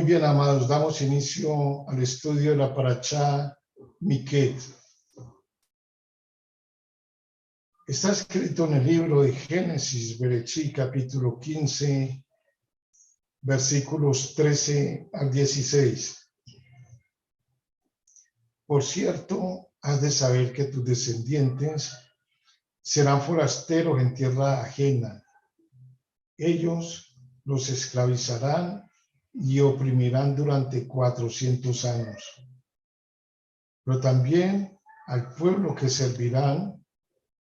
Muy bien, amados, damos inicio al estudio de la Parashá Miquet. Está escrito en el libro de Génesis, Bereshit, capítulo 15, versículos 13 al 16. Por cierto, has de saber que tus descendientes serán forasteros en tierra ajena. Ellos los esclavizarán y oprimirán durante 400 años. Pero también al pueblo que servirán,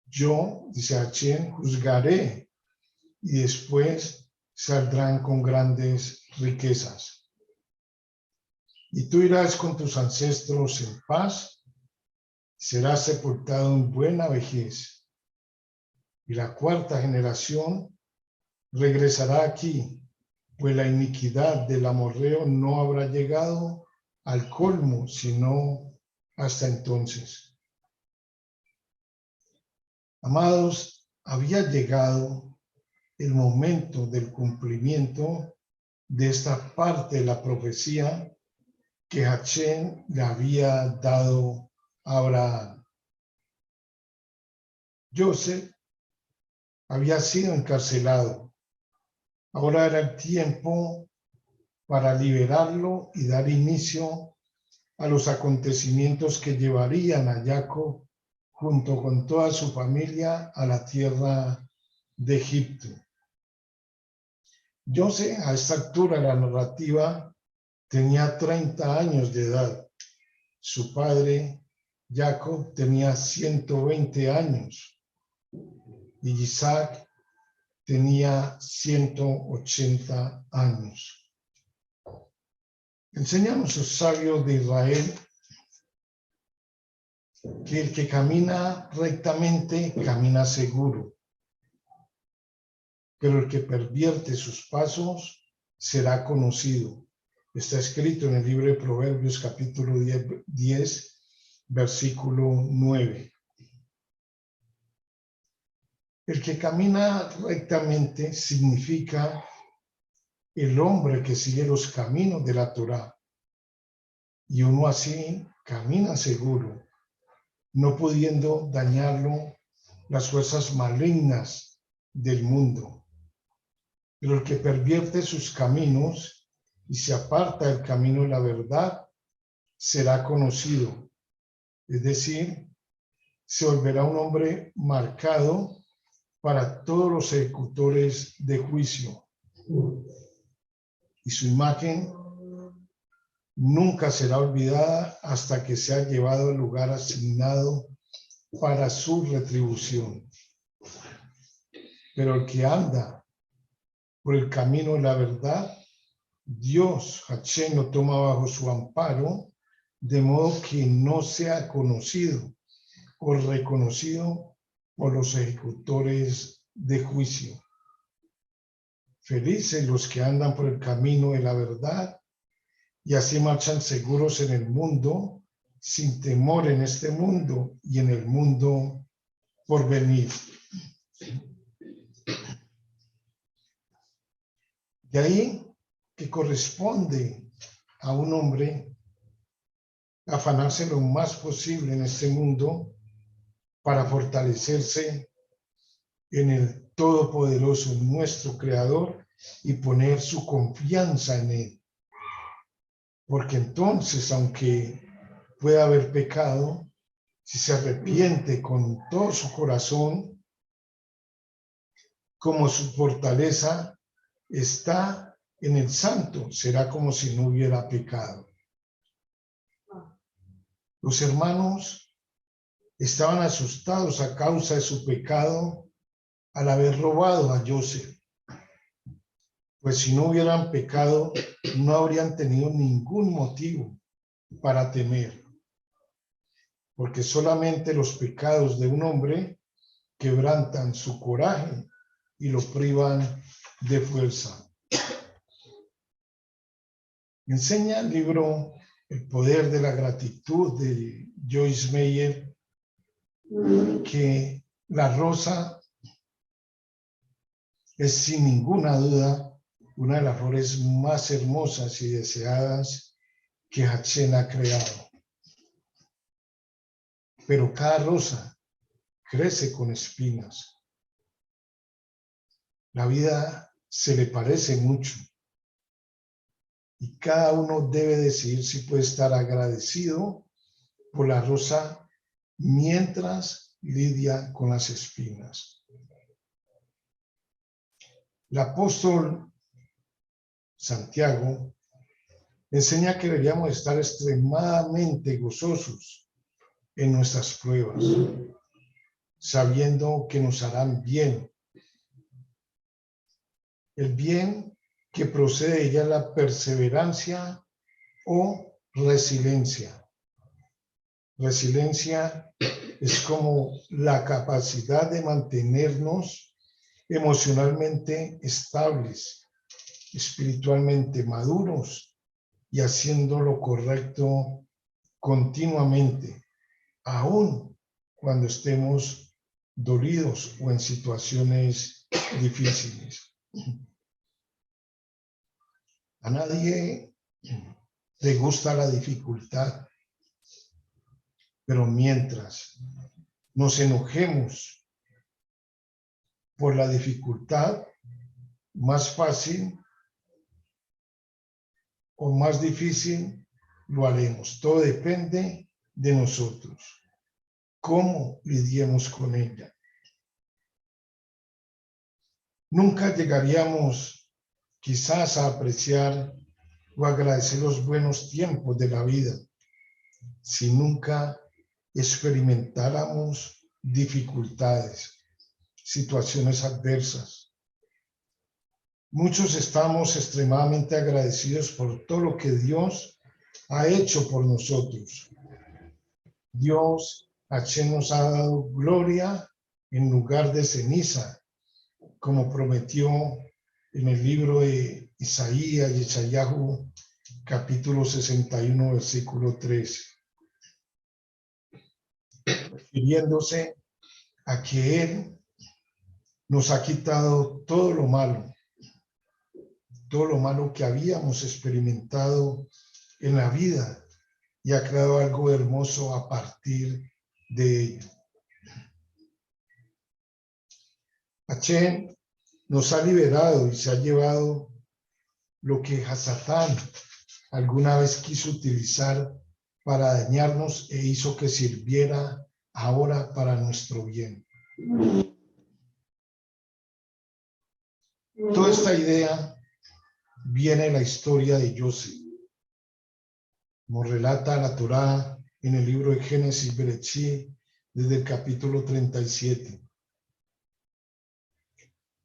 yo, dice Hashem, juzgaré, y después saldrán con grandes riquezas. Y tú irás con tus ancestros en paz, serás sepultado en buena vejez. Y la cuarta generación regresará aquí, pues la iniquidad del amorreo no habrá llegado al colmo, sino hasta entonces. Amados, había llegado el momento del cumplimiento de esta parte de la profecía que Hashem le había dado a Abraham. Joseph había sido encarcelado. Ahora era el tiempo para liberarlo y dar inicio a los acontecimientos que llevarían a Jacob junto con toda su familia a la tierra de Egipto. Joseph, a esta altura de la narrativa, tenía 30 años de edad. Su padre, Jacob, tenía 120 años y Isaac tenía 180 años. Enseñan los sabios de Israel que el que camina rectamente camina seguro, pero el que pervierte sus pasos será conocido. Está escrito en el libro de Proverbios, capítulo 10, versículo 9. El que camina rectamente significa el hombre que sigue los caminos de la Torá. Y uno así camina seguro, no pudiendo dañarlo las fuerzas malignas del mundo. Pero el que pervierte sus caminos y se aparta del camino de la verdad será conocido. Es decir, se volverá un hombre marcado para todos los ejecutores de juicio. Y su imagen nunca será olvidada hasta que sea llevado al lugar asignado para su retribución. Pero el que anda por el camino de la verdad, Dios, Hashem, lo toma bajo su amparo, de modo que no sea conocido o reconocido por los ejecutores de juicio. Felices los que andan por el camino de la verdad y así marchan seguros en el mundo, sin temor en este mundo y en el mundo por venir. De ahí que corresponde a un hombre afanarse lo más posible en este mundo para fortalecerse en el Todopoderoso, nuestro Creador, y poner su confianza en Él. Porque entonces, aunque pueda haber pecado, si se arrepiente con todo su corazón, como su fortaleza está en el santo, será como si no hubiera pecado. Los hermanos estaban asustados a causa de su pecado al haber robado a Joseph. Pues si no hubieran pecado, no habrían tenido ningún motivo para temer. Porque solamente los pecados de un hombre quebrantan su coraje y lo privan de fuerza. Enseña el libro El poder de la gratitud de Joyce Meyer que la rosa es sin ninguna duda una de las flores más hermosas y deseadas que Hashem ha creado. Pero cada rosa crece con espinas. La vida se le parece mucho y cada uno debe decidir si puede estar agradecido por la rosa mientras lidia con las espinas. El apóstol Santiago enseña que deberíamos estar extremadamente gozosos en nuestras pruebas, sabiendo que nos harán bien. El bien que procede de ella es la perseverancia o resiliencia. Resiliencia es como la capacidad de mantenernos emocionalmente estables, espiritualmente maduros y haciendo lo correcto continuamente, aun cuando estemos dolidos o en situaciones difíciles. A nadie le gusta la dificultad, pero mientras nos enojemos por la dificultad, más fácil o más difícil lo haremos. Todo depende de nosotros. ¿Cómo lidiemos con ella? Nunca llegaríamos quizás a apreciar o agradecer los buenos tiempos de la vida si nunca experimentáramos dificultades, situaciones adversas. Muchos estamos extremadamente agradecidos por todo lo que Dios ha hecho por nosotros. Dios, Hashem, nos ha dado gloria en lugar de ceniza, como prometió en el libro de Isaías y Esayahu, capítulo 61, versículo 3. Refiriéndose a que Él nos ha quitado todo lo malo que habíamos experimentado en la vida y ha creado algo hermoso a partir de ello. Hashem nos ha liberado y se ha llevado lo que Hasatán alguna vez quiso utilizar para dañarnos e hizo que sirviera ahora para nuestro bien. Toda esta idea viene de la historia de Joseph, como relata la Torá en el libro de Génesis, Bereshit, desde el capítulo 37.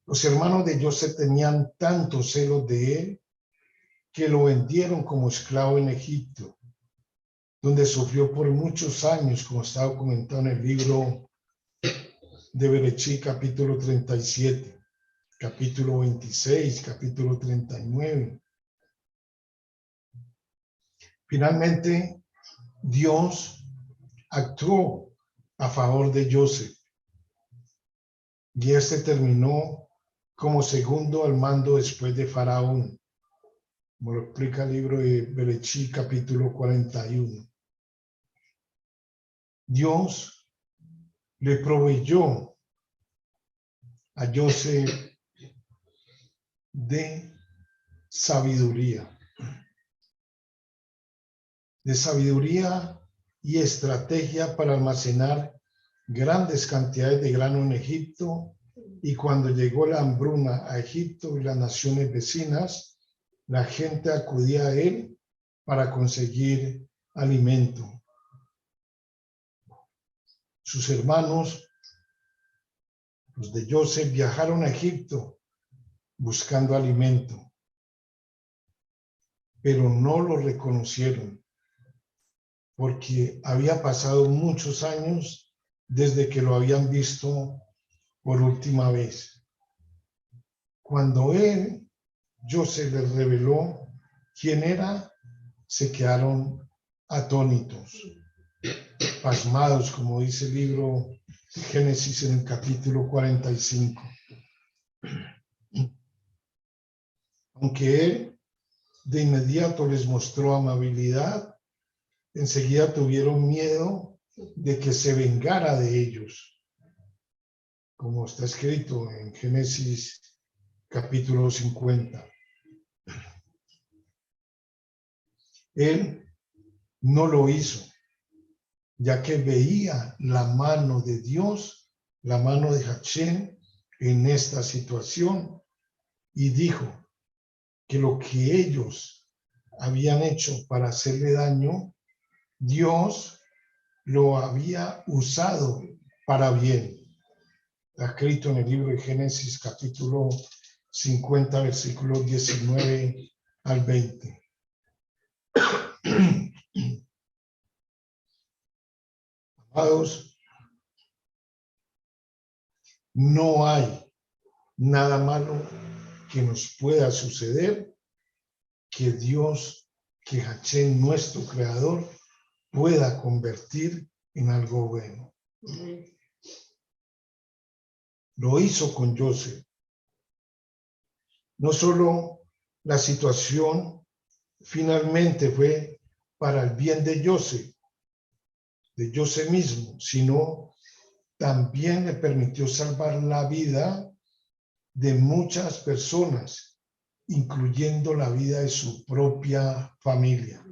Los hermanos de Joseph tenían tanto celo de él que lo vendieron como esclavo en Egipto, donde sufrió por muchos años, como está documentado en el libro de Bereshit, capítulo 37, capítulo 26, capítulo 39. Finalmente, Dios actuó a favor de Joseph y este terminó como segundo al mando después de Faraón, como lo explica el libro de Bereshit, capítulo 41. Dios le proveyó a Joseph de sabiduría y estrategia para almacenar grandes cantidades de grano en Egipto, y cuando llegó la hambruna a Egipto y las naciones vecinas, la gente acudía a él para conseguir alimento. Sus hermanos, los de Joseph, viajaron a Egipto buscando alimento, pero no lo reconocieron porque había pasado muchos años desde que lo habían visto por última vez. Cuando Joseph les reveló quién era, se quedaron atónitos, pasmados, como dice el libro de Génesis en el capítulo 45. Aunque él de inmediato les mostró amabilidad, enseguida tuvieron miedo de que se vengara de ellos, como está escrito en Génesis capítulo 50. Él no lo hizo, ya que veía la mano de Dios, la mano de Hashem en esta situación, y dijo que lo que ellos habían hecho para hacerle daño, Dios lo había usado para bien. Está escrito en el libro de Génesis capítulo 50, versículos 19 al 20. Amados, no hay nada malo que nos pueda suceder que Dios, que Hashem, nuestro creador, pueda convertir en algo bueno. Lo hizo con Joseph. No solo la situación finalmente fue para el bien de Joseph mismo, sino también le permitió salvar la vida de muchas personas, incluyendo la vida de su propia familia,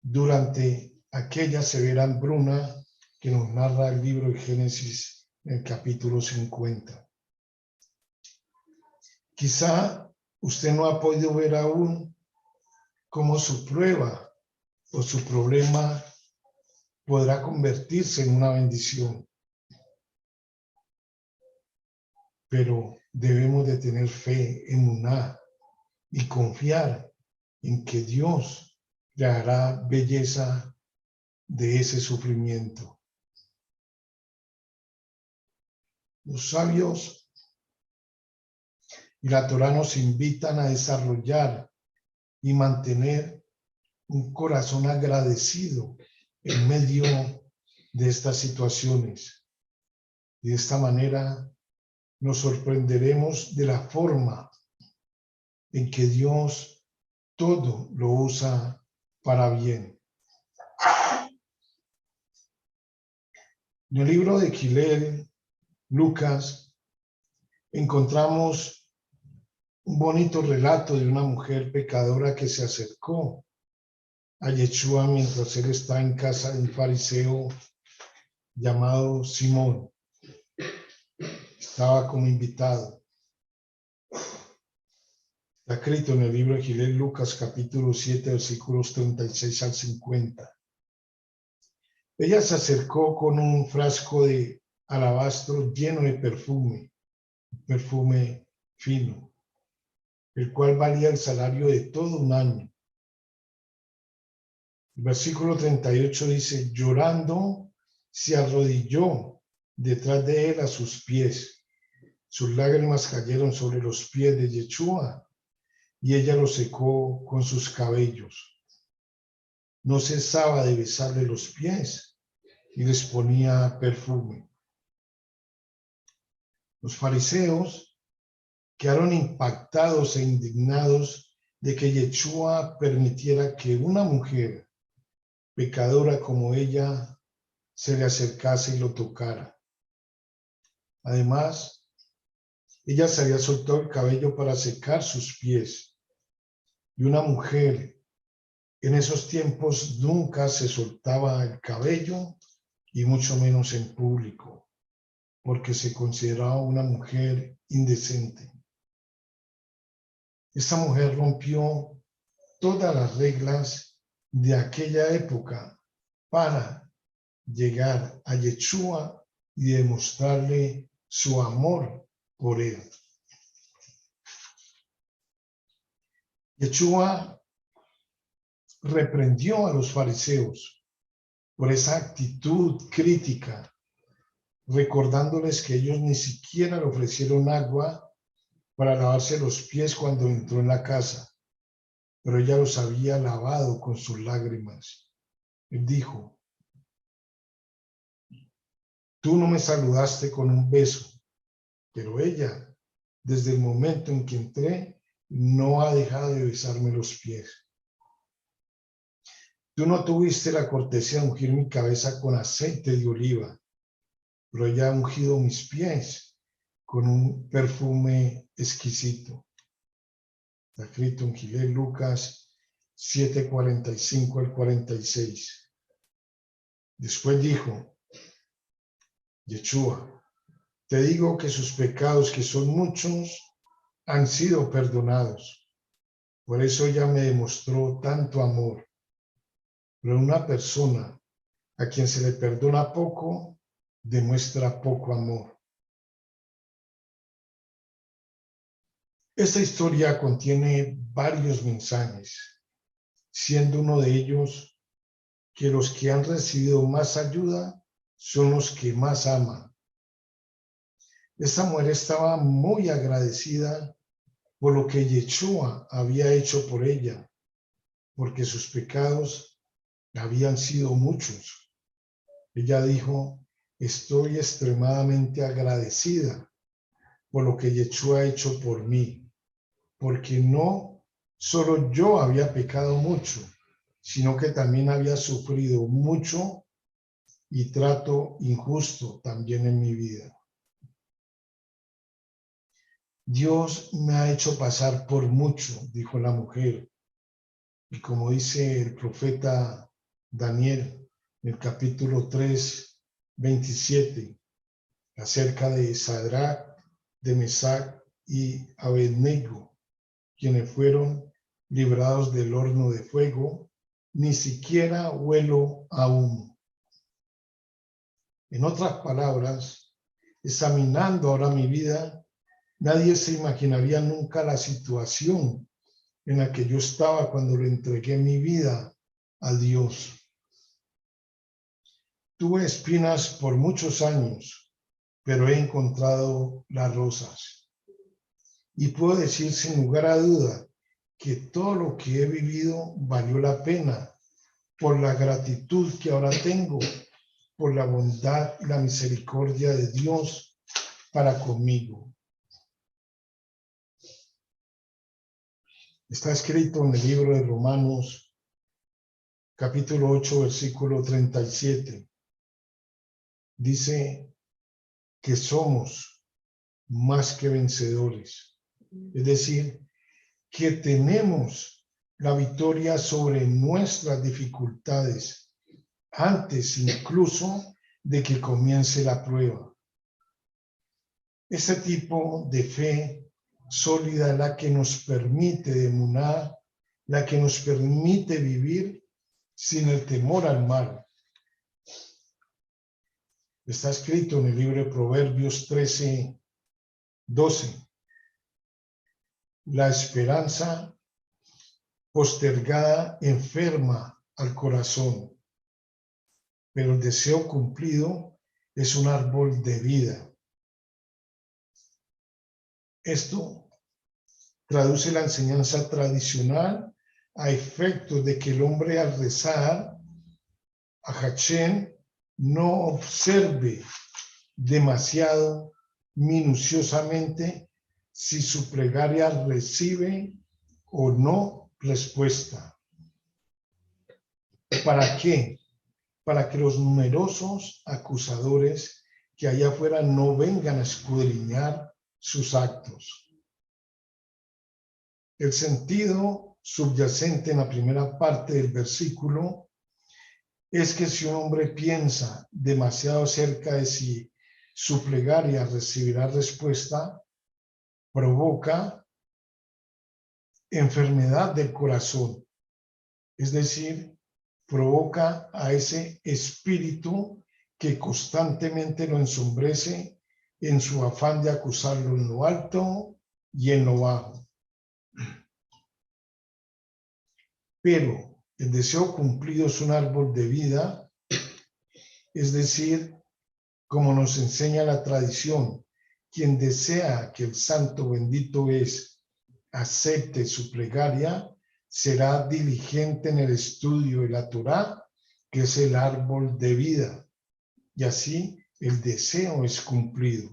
durante aquella severa hambruna que nos narra el libro de Génesis en el capítulo 50. Quizá usted no ha podido ver aún cómo su prueba o su problema podrá convertirse en una bendición. Pero debemos de tener fe, emuná, y confiar en que Dios le hará belleza de ese sufrimiento. Los sabios y la Torá nos invitan a desarrollar y mantener un corazón agradecido en medio de estas situaciones. Y de esta manera nos sorprenderemos de la forma en que Dios todo lo usa para bien. En el libro de Hillel, Lucas, encontramos un bonito relato de una mujer pecadora que se acercó a Yeshua mientras él está en casa de un fariseo llamado Simón. Estaba como invitado. Está escrito en el libro de Hillel, Lucas, capítulo 7, versículos 36 al 50. Ella se acercó con un frasco de alabastro lleno de perfume fino, el cual valía el salario de todo un año. El versículo 38 dice, llorando, se arrodilló detrás de él a sus pies. Sus lágrimas cayeron sobre los pies de Yeshua y ella los secó con sus cabellos. No cesaba de besarle los pies y les ponía perfume. Los fariseos quedaron impactados e indignados de que Yeshua permitiera que una mujer pecadora como ella se le acercase y lo tocara. Además, ella se había soltado el cabello para secar sus pies. Y una mujer en esos tiempos nunca se soltaba el cabello y mucho menos en público, porque se consideraba una mujer indecente. Esta mujer rompió todas las reglas de aquella época para llegar a Yeshua y demostrarle su amor por él. Yeshua reprendió a los fariseos por esa actitud crítica, recordándoles que ellos ni siquiera le ofrecieron agua para lavarse los pies cuando entró en la casa, pero ella los había lavado con sus lágrimas. Él dijo, tú no me saludaste con un beso, pero ella desde el momento en que entré, no ha dejado de besarme los pies. Tú no tuviste la cortesía de ungir mi cabeza con aceite de oliva, pero ella ha ungido mis pies con un perfume exquisito. Está escrito en Gilel, Lucas 7:45 al 46. Después dijo Yeshua: te digo que sus pecados, que son muchos, han sido perdonados. Por eso ella me demostró tanto amor. Pero una persona a quien se le perdona poco, demuestra poco amor. Esta historia contiene varios mensajes, siendo uno de ellos que los que han recibido más ayuda son los que más aman. Esta mujer estaba muy agradecida por lo que Yeshua había hecho por ella, porque sus pecados habían sido muchos. Ella dijo: estoy extremadamente agradecida por lo que Yeshua ha hecho por mí, porque no solo yo había pecado mucho, sino que también había sufrido mucho y trato injusto también en mi vida. Dios me ha hecho pasar por mucho, dijo la mujer. Y como dice el profeta Daniel en el capítulo 3, 27, acerca de Sadrach, de Mesach y Abednego, quienes fueron librados del horno de fuego, ni siquiera huelo a humo. En otras palabras, examinando ahora mi vida, nadie se imaginaría nunca la situación en la que yo estaba cuando le entregué mi vida a Dios. Tuve espinas por muchos años, pero he encontrado las rosas. Y puedo decir sin lugar a duda que todo lo que he vivido valió la pena por la gratitud que ahora tengo, por la bondad y la misericordia de Dios para conmigo. Está escrito en el libro de Romanos, capítulo 8, versículo 37. Dice que somos más que vencedores. Es decir, que tenemos la victoria sobre nuestras dificultades antes incluso de que comience la prueba. Este tipo de fe sólida es la que nos permite demunar, la que nos permite vivir sin el temor al mal. Está escrito en el libro de Proverbios 13, 12. La esperanza postergada enferma al corazón, pero el deseo cumplido es un árbol de vida. Esto traduce la enseñanza tradicional a efectos de que el hombre al rezar a Hashem no observe demasiado minuciosamente si su plegaria recibe o no respuesta. ¿Para qué? Para que los numerosos acusadores que allá afuera no vengan a escudriñar sus actos. El sentido subyacente en la primera parte del versículo es que si un hombre piensa demasiado cerca de si su plegaria recibirá respuesta, provoca enfermedad del corazón, es decir, provoca a ese espíritu que constantemente lo ensombrece en su afán de acusarlo en lo alto y en lo bajo. Pero el deseo cumplido es un árbol de vida, es decir, como nos enseña la tradición, quien desea que el santo bendito es acepte su plegaria, será diligente en el estudio de la Torá, que es el árbol de vida, y así el deseo es cumplido.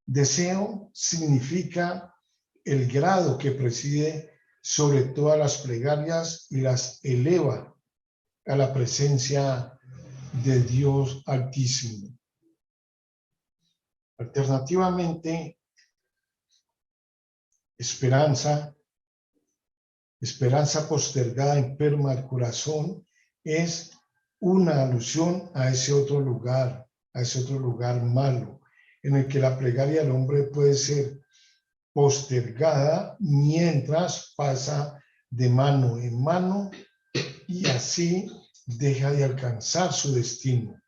Deseo significa el grado que preside sobre todas las plegarias y las eleva a la presencia de Dios Altísimo. Alternativamente, esperanza postergada enferma del corazón, es una alusión a ese otro lugar malo, en el que la plegaria del hombre puede ser postergada mientras pasa de mano en mano y así deja de alcanzar su destino,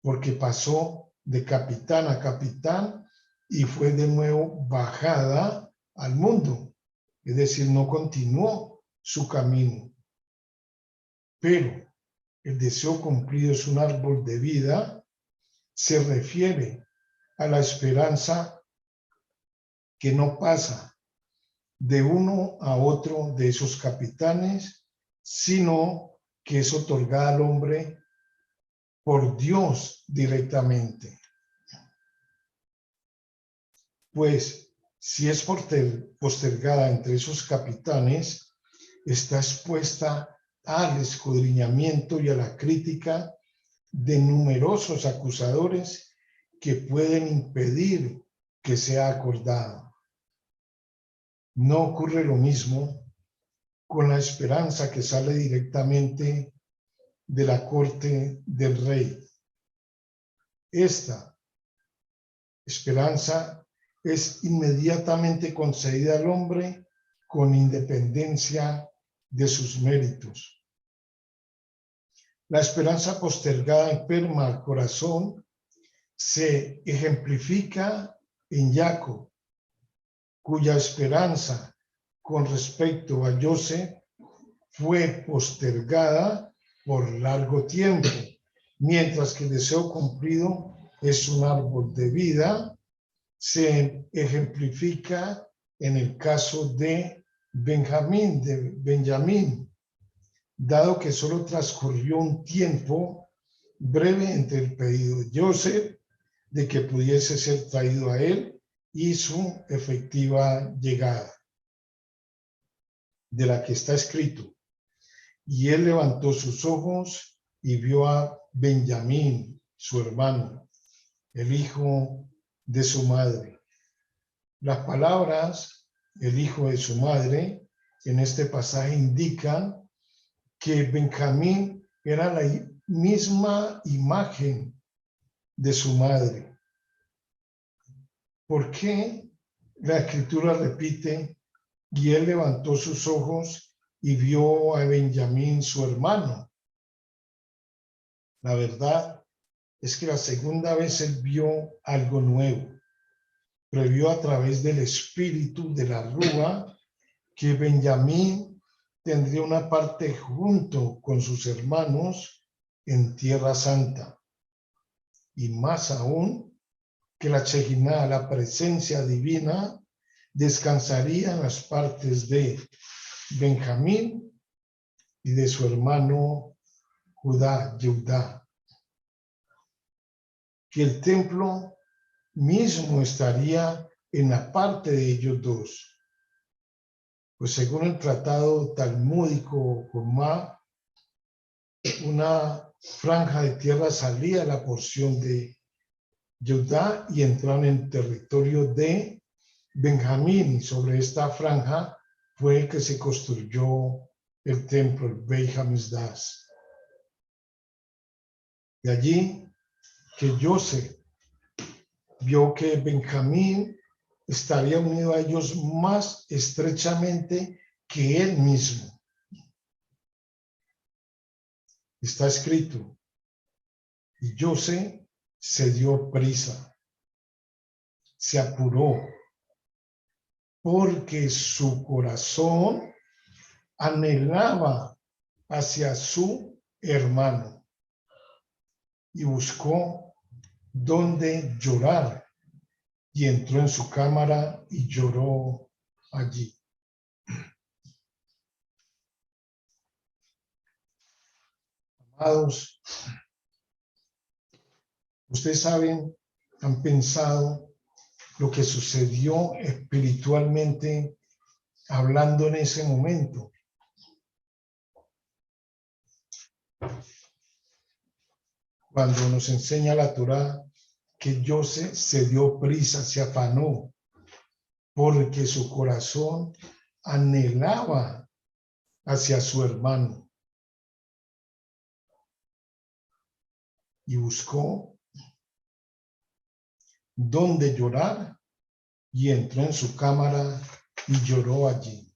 porque pasó de capitán a capitán y fue de nuevo bajada al mundo, es decir, no continuó su camino. Pero el deseo cumplido es un árbol de vida, se refiere a la esperanza que no pasa de uno a otro de esos capitanes, sino que es otorgada al hombre por Dios directamente. Pues si es postergada entre esos capitanes, está expuesta al escudriñamiento y a la crítica de numerosos acusadores que pueden impedir que sea acordada. No ocurre lo mismo con la esperanza que sale directamente de la corte del rey. Esta esperanza es inmediatamente concedida al hombre con independencia de sus méritos. La esperanza postergada enferma al corazón se ejemplifica en Jacob, cuya esperanza con respecto a Joseph fue postergada por largo tiempo, mientras que el deseo cumplido es un árbol de vida. Se ejemplifica en el caso de Benjamín, dado que solo transcurrió un tiempo breve entre el pedido de Joseph de que pudiese ser traído a él y su efectiva llegada, de la que está escrito: y él levantó sus ojos y vio a Benjamín, su hermano, el hijo de su madre. Las palabras el hijo de su madre en este pasaje indican que Benjamín era la misma imagen de su madre. ¿Por qué la escritura repite: y él levantó sus ojos y vio a Benjamín, su hermano? La verdad es que la segunda vez él vio algo nuevo. Previó a través del espíritu de la Rúa que Benjamín tendría una parte junto con sus hermanos en Tierra Santa. Y más aún, que la Shejiná, la presencia divina, descansaría en las partes de Benjamín y de su hermano Judá. Que el templo mismo estaría en la parte de ellos dos. Pues según el tratado talmúdico Jumá, una franja de tierra salía a la porción de Judá y entraron en el territorio de Benjamín, y sobre esta franja fue el que se construyó el templo, el Beit Hamikdash. De allí que Joseph vio que Benjamín estaría unido a ellos más estrechamente que él mismo. Está escrito: y Joseph se dio prisa, se apuró, porque su corazón anhelaba hacia su hermano y buscó dónde llorar, y entró en su cámara y lloró allí. Amados, ustedes saben, han pensado lo que sucedió espiritualmente hablando en ese momento. Cuando nos enseña la Torá que José se dio prisa, se afanó, porque su corazón anhelaba hacia su hermano y buscó dónde llorar y entró en su cámara y lloró allí.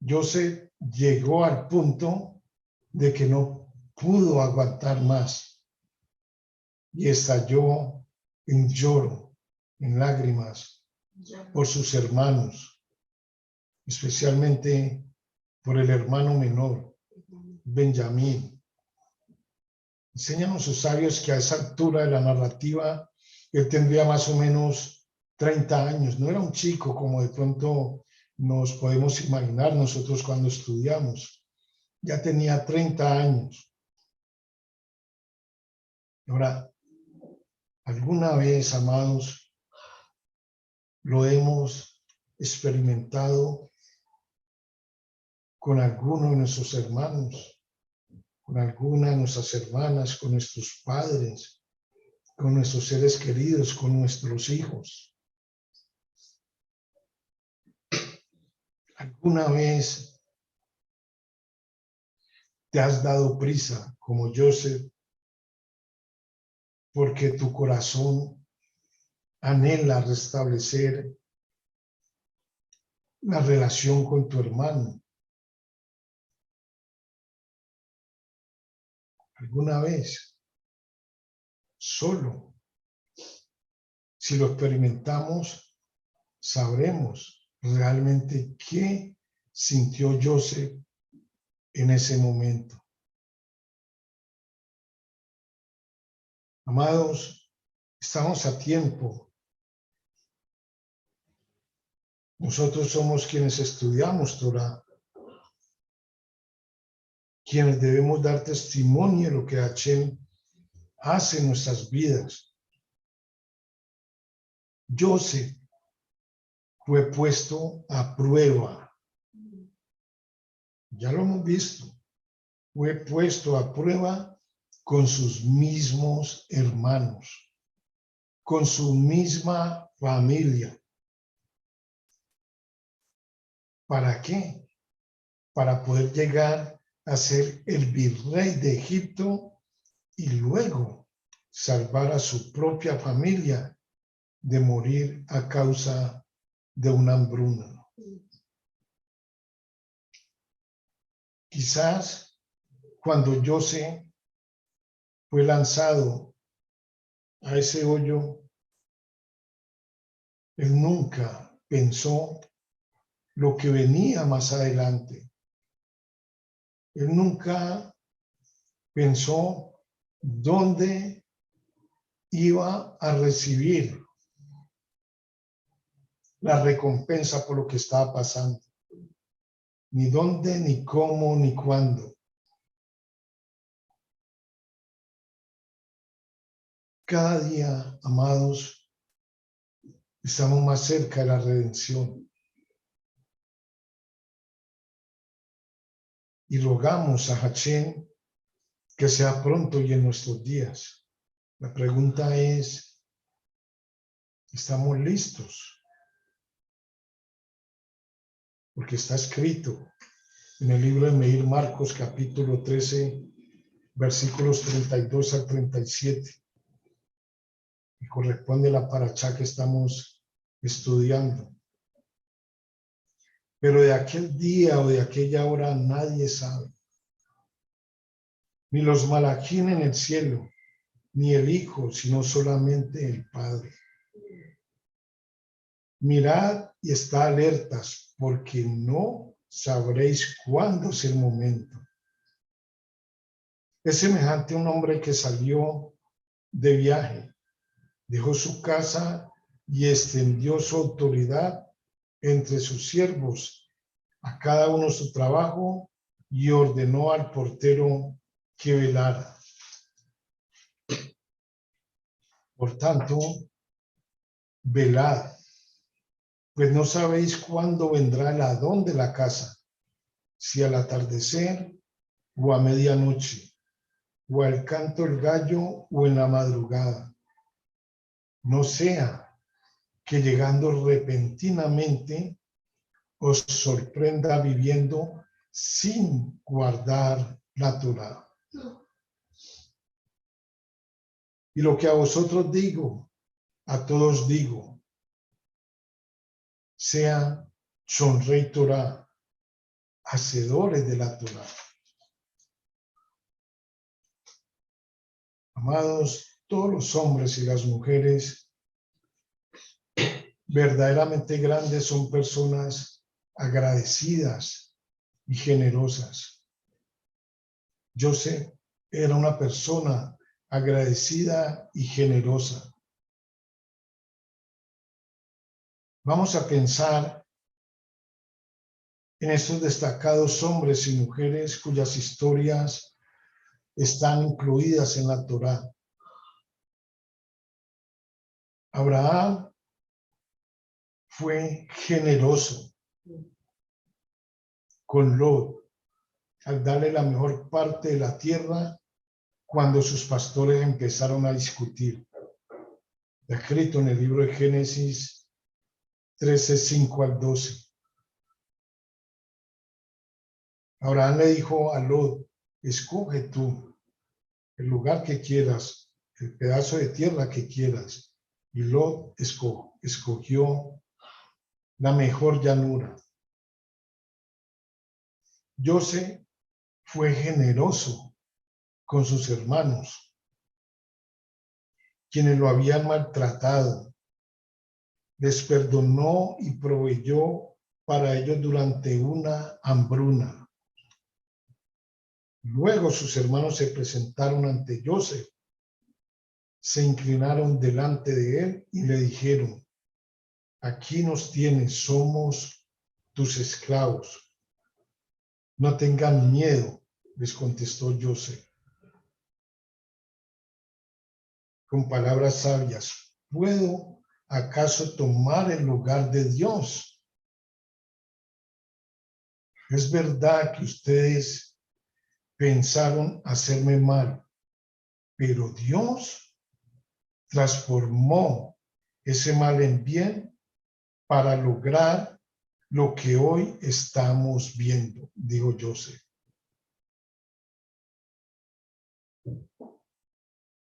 José llegó al punto de que no pudo aguantar más y estalló en lloro, en lágrimas por sus hermanos, especialmente por el hermano menor, Benjamín. Enseñan los sabios que a esa altura de la narrativa él tendría más o menos 30 años. No era un chico como de pronto nos podemos imaginar nosotros cuando estudiamos. Ya tenía 30 años. Ahora, ¿alguna vez, amados, lo hemos experimentado con alguno de nuestros hermanos, con alguna de nuestras hermanas, con nuestros padres, con nuestros seres queridos, con nuestros hijos? ¿Alguna vez te has dado prisa, como Joseph, porque tu corazón anhela restablecer la relación con tu hermano? ¿Alguna vez? Solo. Si lo experimentamos, sabremos realmente qué sintió Joseph en ese momento. Amados, estamos a tiempo. Nosotros somos quienes estudiamos Torá, quienes debemos dar testimonio de lo que Hashem hace en nuestras vidas. Joseph fue puesto a prueba. Ya lo hemos visto. Fue puesto a prueba con sus mismos hermanos, con su misma familia. ¿Para qué? Para poder llegar a ser el virrey de Egipto y luego salvar a su propia familia de morir a causa de una hambruna. Quizás cuando José fue lanzado a ese hoyo, él nunca pensó lo que venía más adelante. Él nunca pensó dónde iba a recibir la recompensa por lo que estaba pasando. Ni dónde, ni cómo, ni cuándo. Cada día, amados, estamos más cerca de la redención. Y rogamos a Hashem que sea pronto y en nuestros días. La pregunta es, ¿estamos listos? Porque está escrito en el libro de Meir Marcos, capítulo 13, versículos 32 al 37, y corresponde a la parachá que estamos estudiando. Pero de aquel día o de aquella hora nadie sabe, ni los malaquín en el cielo, ni el Hijo, sino solamente el Padre. Mirad y está alertas, porque no sabréis cuándo es el momento. Es semejante a un hombre que salió de viaje, dejó su casa y extendió su autoridad entre sus siervos, a cada uno su trabajo, y ordenó al portero que velara. Por tanto, velad, pues no sabéis cuándo vendrá el ladrón de la casa, si al atardecer o a medianoche, o al canto del gallo o en la madrugada. No sea que llegando repentinamente os sorprenda viviendo sin guardar la Torá. Y lo que a vosotros digo, a todos digo, sean Shomrei Torá, hacedores de la Torá. Amados, todos los hombres y las mujeres verdaderamente grandes son personas agradecidas y generosas. Joseph era una persona agradecida y generosa. Vamos a pensar en estos destacados hombres y mujeres cuyas historias están incluidas en la Torá. Abraham fue generoso con Lot al darle la mejor parte de la tierra cuando sus pastores empezaron a discutir. Escrito en el libro de Génesis 13:5 al 12. Abraham le dijo a Lot, escoge tú el lugar que quieras, el pedazo de tierra que quieras. Y Lot escogió la mejor llanura. José fue generoso con sus hermanos, quienes lo habían maltratado. Les perdonó y proveyó para ellos durante una hambruna. Luego sus hermanos se presentaron ante José, se inclinaron delante de él y le dijeron, aquí nos tienes, somos tus esclavos. No tengan miedo, les contestó José, con palabras sabias. ¿Puedo acaso tomar el lugar de Dios? Es verdad que ustedes pensaron hacerme mal, pero Dios transformó ese mal en bien para lograr lo que hoy estamos viendo, dijo José.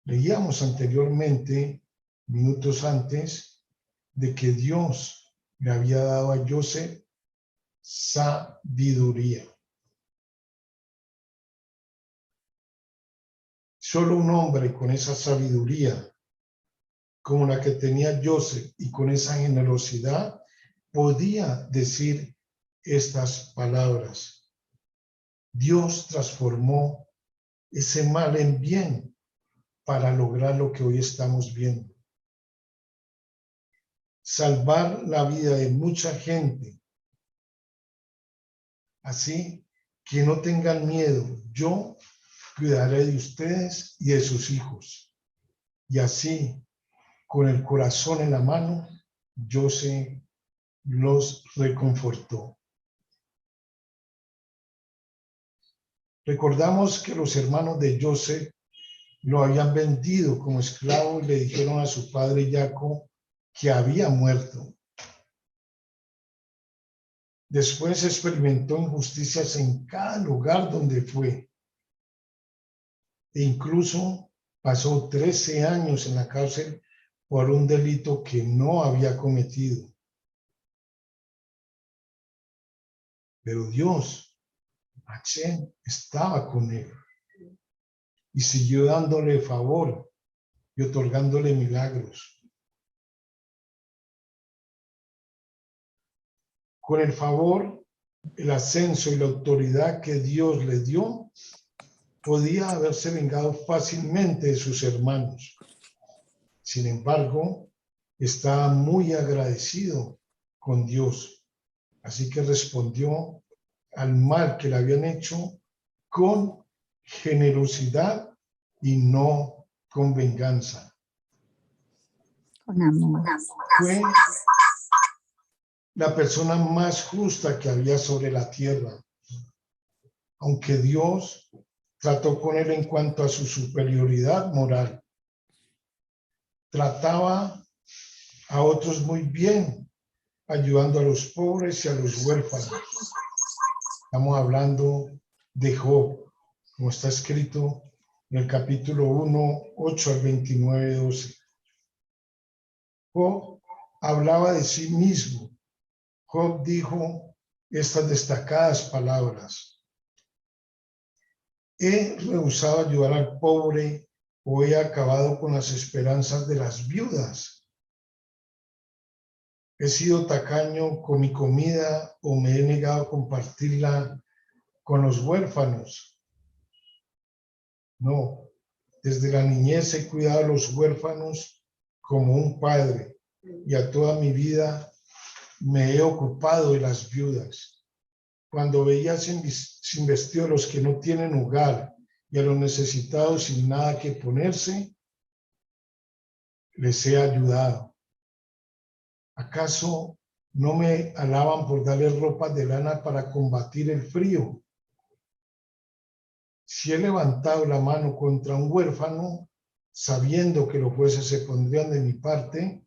Leíamos anteriormente, minutos antes, de que Dios le había dado a José sabiduría. Solo un hombre con esa sabiduría, como la que tenía José, y con esa generosidad, podía decir estas palabras. Dios transformó ese mal en bien para lograr lo que hoy estamos viendo. Salvar la vida de mucha gente. Así que no tengan miedo, yo cuidaré de ustedes y de sus hijos. Y así, con el corazón en la mano, José los reconfortó. Recordamos que los hermanos de José lo habían vendido como esclavo y le dijeron a su padre Jacob que había muerto. Después experimentó injusticias en cada lugar donde fue. E incluso pasó 13 años en la cárcel por un delito que no había cometido. Pero Dios, Hashem, estaba con él y siguió dándole favor y otorgándole milagros. Con el favor, el ascenso y la autoridad que Dios le dio, podía haberse vengado fácilmente de sus hermanos. Sin embargo, estaba muy agradecido con Dios. Así que respondió al mal que le habían hecho con generosidad y no con venganza. con amor. Fue la persona más justa que había sobre la tierra. Aunque Dios trató con él en cuanto a su superioridad moral. Trataba a otros muy bien, ayudando a los pobres y a los huérfanos. Estamos hablando de Job, como está escrito en el capítulo 1, 8 al 29, 12. Job hablaba de sí mismo. Job dijo estas destacadas palabras: he rehusado ayudar al pobre o he acabado con las esperanzas de las viudas. He sido tacaño con mi comida o me he negado a compartirla con los huérfanos. No, desde la niñez he cuidado a los huérfanos como un padre y a toda mi vida me he ocupado de las viudas. Cuando veía sin vestido a los que no tienen hogar y a los necesitados sin nada que ponerse, les he ayudado. ¿Acaso no me alaban por darles ropas de lana para combatir el frío? Si he levantado la mano contra un huérfano, sabiendo que los jueces se pondrían de mi parte,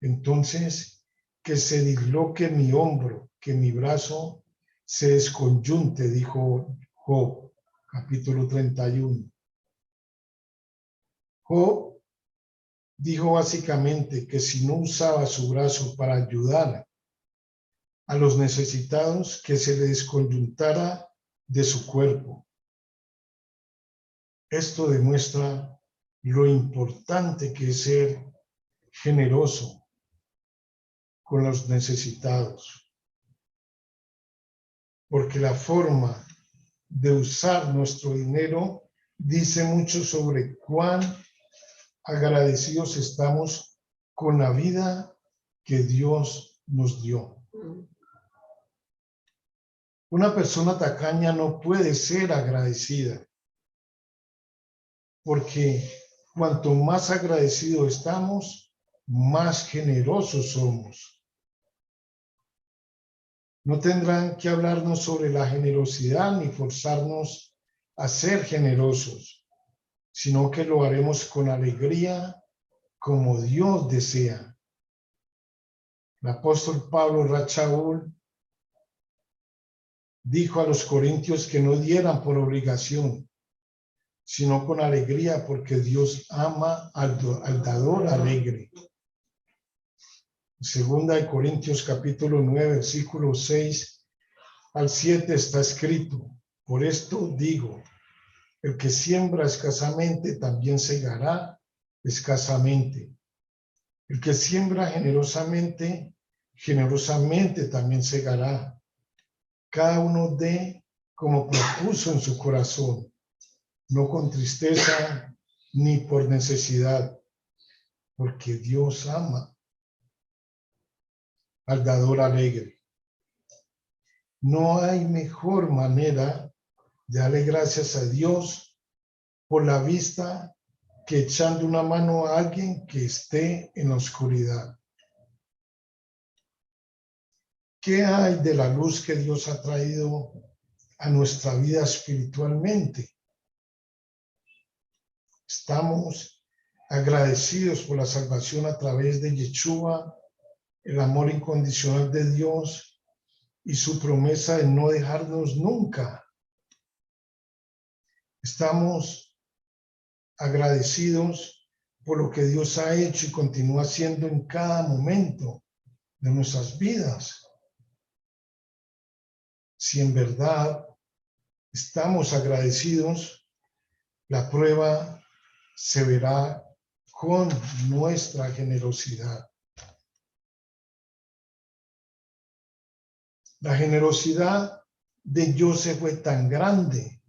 entonces que se disloque mi hombro, que mi brazo se desconyunte, dijo Job, capítulo 31. Job dijo básicamente que si no usaba su brazo para ayudar a los necesitados, que se le desconyuntara de su cuerpo. Esto demuestra lo importante que es ser generoso con los necesitados, porque la forma de usar nuestro dinero dice mucho sobre cuán agradecidos estamos con la vida que Dios nos dio. Una persona tacaña no puede ser agradecida, porque cuanto más agradecidos estamos, más generosos somos. No tendrán que hablarnos sobre la generosidad ni forzarnos a ser generosos, sino que lo haremos con alegría como Dios desea. El apóstol Pablo Rachaúl dijo a los corintios que no dieran por obligación, sino con alegría, porque Dios ama al dador alegre. Segunda de Corintios capítulo 9, versículo 6 al 7 está escrito: por esto digo, el que siembra escasamente también segará escasamente. El que siembra generosamente, generosamente también segará. Cada uno dé como propuso en su corazón, no con tristeza ni por necesidad, porque Dios ama al dador alegre. No hay mejor manera de darle gracias a Dios por la vista que echando una mano a alguien que esté en la oscuridad. ¿Qué hay de la luz que Dios ha traído a nuestra vida espiritualmente? Estamos agradecidos por la salvación a través de Yeshua, el amor incondicional de Dios y su promesa de no dejarnos nunca. Estamos agradecidos por lo que Dios ha hecho y continúa haciendo en cada momento de nuestras vidas. Si en verdad estamos agradecidos, la prueba se verá con nuestra generosidad. La generosidad de José fue tan grande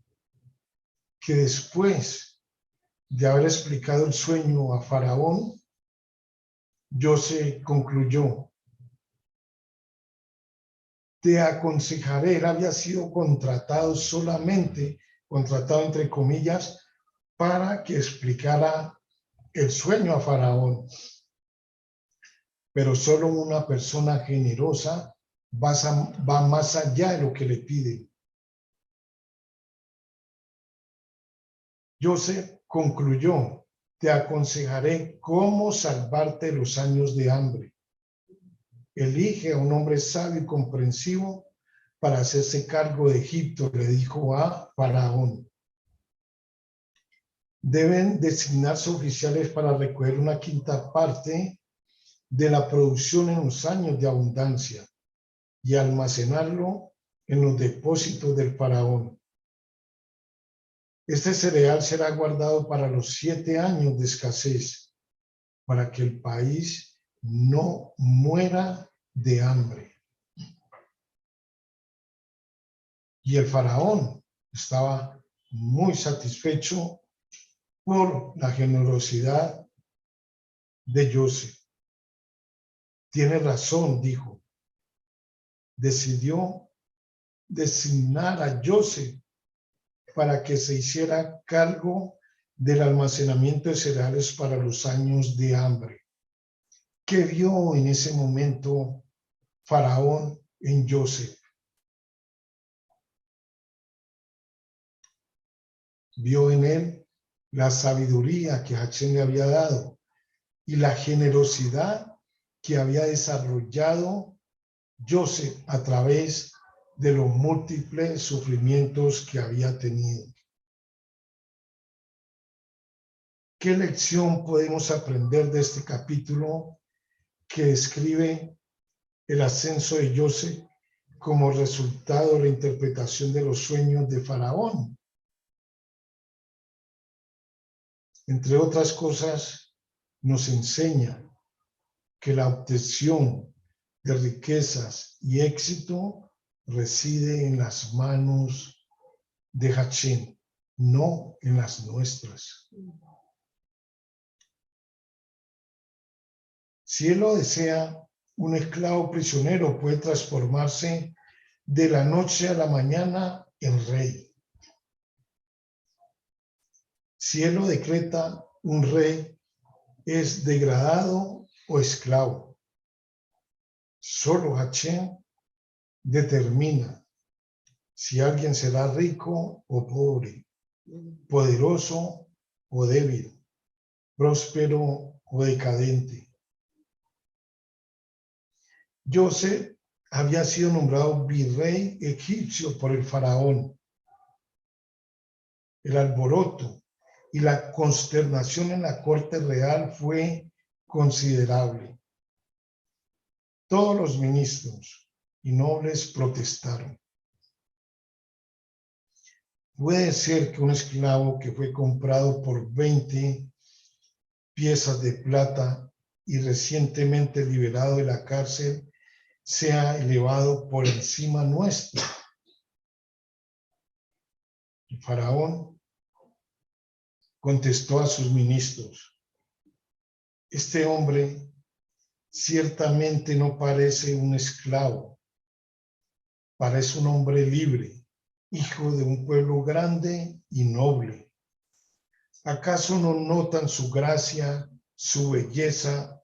que después de haber explicado el sueño a Faraón, José concluyó: te aconsejaré. Él había sido contratado solamente, contratado entre comillas, para que explicara el sueño a Faraón. pero solo una persona generosa va más allá de lo que le pide. Joseph concluyó: te aconsejaré cómo salvarte de los años de hambre. Elige a un hombre sabio y comprensivo para hacerse cargo de Egipto, le dijo a Faraón. Deben designarse oficiales para recoger una quinta parte de la producción en los años de abundancia y almacenarlo en los depósitos del faraón. Este cereal será guardado para los 7 años de escasez, para que el país no muera de hambre. Y el faraón estaba muy satisfecho por la generosidad de Joseph. Tiene razón, dijo. Decidió designar a Joseph para que se hiciera cargo del almacenamiento de cereales para los años de hambre. ¿Qué vio en ese momento Faraón en Joseph? Vio en él la sabiduría que Hashem le había dado y la generosidad que había desarrollado Joseph a través de los múltiples sufrimientos que había tenido. ¿Qué lección podemos aprender de este capítulo que describe el ascenso de Joseph como resultado de la interpretación de los sueños de Faraón? Entre otras cosas, nos enseña que la obtención de riquezas y éxito reside en las manos de Hashem, no en las nuestras. Si él lo desea, un esclavo prisionero puede transformarse de la noche a la mañana en rey. Si él lo decreta, un rey es degradado o esclavo. Solo Hashem determina si alguien será rico o pobre, poderoso o débil, próspero o decadente. Joseph había sido nombrado virrey egipcio por el faraón. El alboroto y la consternación en la corte real fue considerable. Todos los ministros y nobles protestaron. Puede ser que un esclavo que fue comprado por 20 piezas de plata y recientemente liberado de la cárcel sea elevado por encima nuestro. El faraón contestó a sus ministros: este hombre ciertamente no parece un esclavo, parece un hombre libre, hijo de un pueblo grande y noble. ¿Acaso no notan su gracia, su belleza,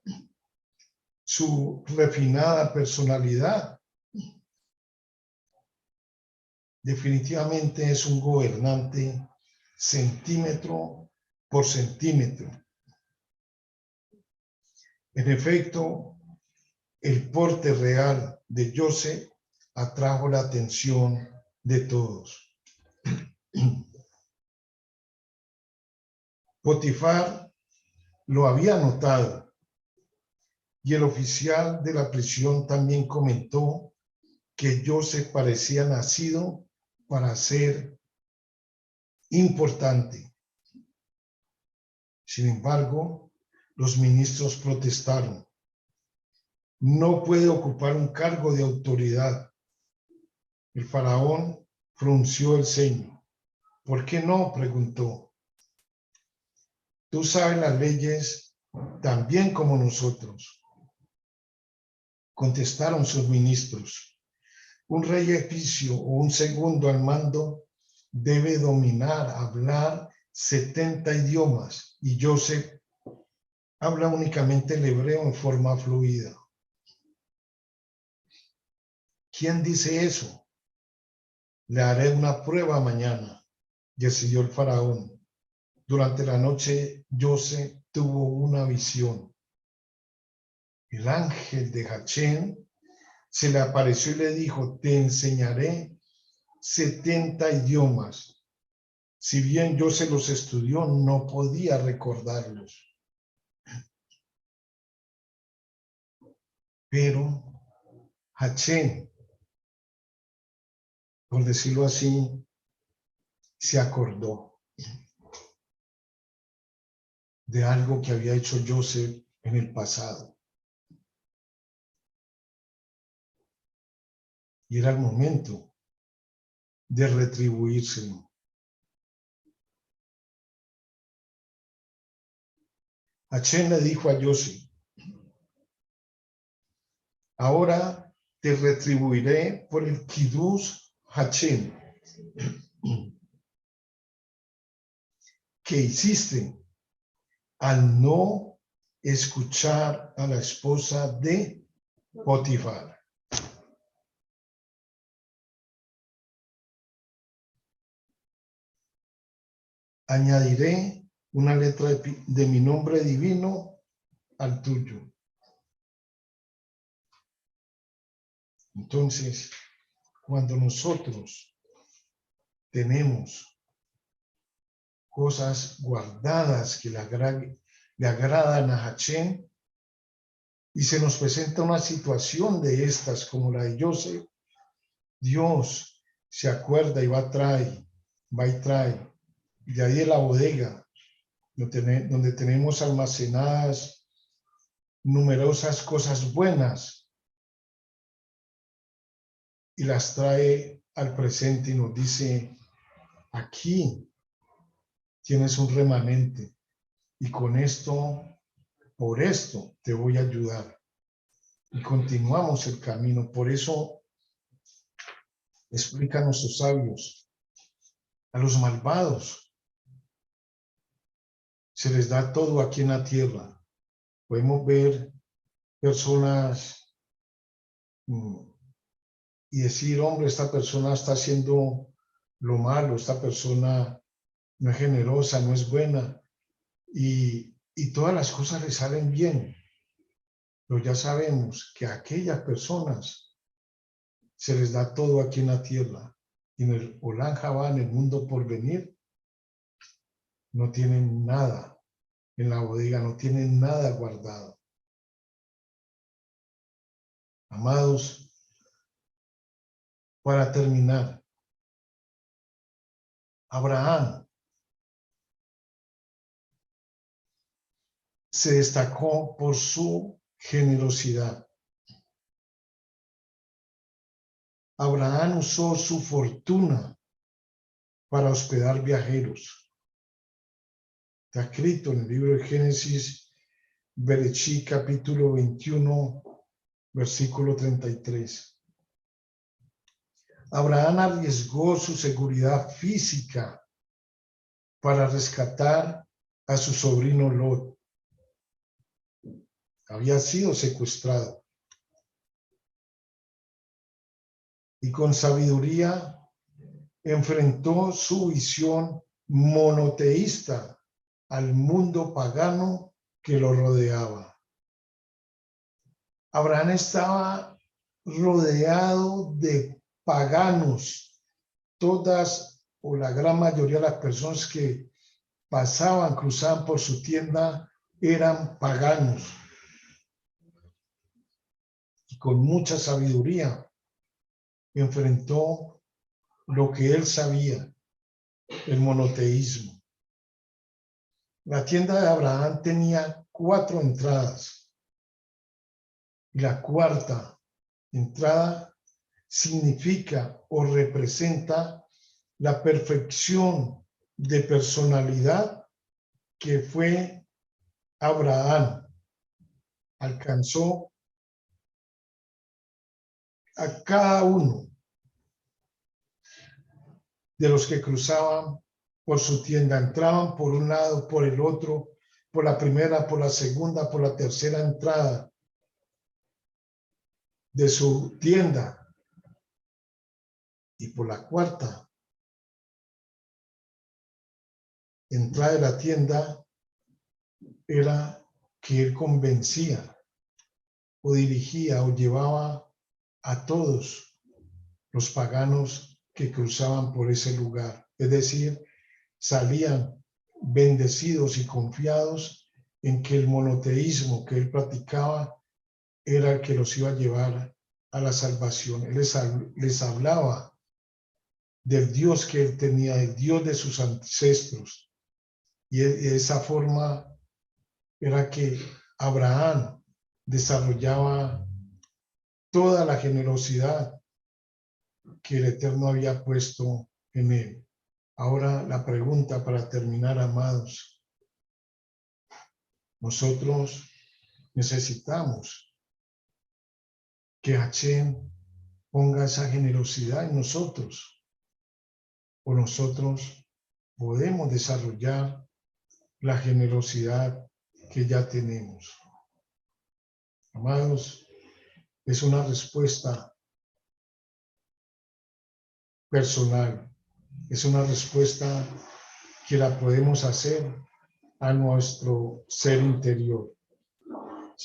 su refinada personalidad? Definitivamente es un gobernante centímetro por centímetro. En efecto, el porte real de Joseph atrajo la atención de todos. Potifar lo había notado y el oficial de la prisión también comentó que Joseph parecía nacido para ser importante. Sin embargo, los ministros protestaron. No puede ocupar un cargo de autoridad. El faraón frunció el ceño. ¿Por qué no?, preguntó. Tú sabes las leyes tan bien como nosotros, contestaron sus ministros. Un rey egipcio o un segundo al mando debe dominar, hablar 70 idiomas y Joseph habla únicamente el hebreo en forma fluida. ¿quién dice eso? Le haré una prueba mañana. Decidió el faraón. Durante la noche, José tuvo una visión. El ángel de Hachén se le apareció y le dijo, te enseñaré 70 idiomas. Si bien José los estudió, no podía recordarlos. Pero Hachén, por decirlo así, se acordó de algo que había hecho José en el pasado. Y era el momento de retribuírselo. Hachén le dijo a José, ahora te retribuiré por el Kiddush Hachén que hiciste al no escuchar a la esposa de Potifar. Añadiré una letra de mi nombre divino al tuyo. Entonces, cuando nosotros tenemos cosas guardadas que le agradan a Hachén y se nos presenta una situación de estas como la de José, Dios se acuerda y va y trae. Y de ahí de la bodega, donde tenemos almacenadas numerosas cosas buenas y las trae al presente y nos dice, aquí tienes un remanente y con esto, por esto te voy a ayudar. Y continuamos el camino. Por eso explican nuestros sabios, a los malvados se les da todo aquí en la tierra. Podemos ver personas y decir, hombre, esta persona está haciendo lo malo, esta persona no es generosa, no es buena, y todas las cosas le salen bien. Pero ya sabemos que a aquellas personas se les da todo aquí en la tierra. Y en el Olam Jabá, en el mundo por venir, no tienen nada en la bodega, no tienen nada guardado. Amados, para terminar, Abraham se destacó por su generosidad. Abraham usó su fortuna para hospedar viajeros. Está escrito en el libro de Génesis, Bereshit, capítulo 21, versículo 33. Abraham arriesgó su seguridad física para rescatar a su sobrino Lot. Había sido secuestrado. Y con sabiduría enfrentó su visión monoteísta al mundo pagano que lo rodeaba. Abraham estaba rodeado de paganos. Todas o la gran mayoría de las personas que pasaban, cruzaban por su tienda, eran paganos. Y con mucha sabiduría enfrentó lo que él sabía, el monoteísmo. La tienda de Abraham tenía 4 entradas. Y la cuarta entrada significa o representa la perfección de personalidad que fue Abraham. Alcanzó a cada uno de los que cruzaban por su tienda. Entraban por un lado, por el otro, por la primera, por la segunda, por la tercera entrada de su tienda. Y por la cuarta entrada de la tienda era que él convencía o dirigía o llevaba a todos los paganos que cruzaban por ese lugar. Es decir, salían bendecidos y confiados en que el monoteísmo que él practicaba era el que los iba a llevar a la salvación. Él les hablaba del Dios que él tenía, el Dios de sus ancestros. Y de esa forma era que Abraham desarrollaba toda la generosidad que el Eterno había puesto en él. Ahora la pregunta para terminar, amados. Nosotros necesitamos que Hashem ponga esa generosidad en nosotros, o nosotros podemos desarrollar la generosidad que ya tenemos. Amados, es una respuesta personal, es una respuesta que la podemos hacer a nuestro ser interior.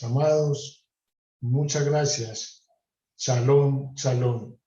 Amados, muchas gracias. Shalom, shalom.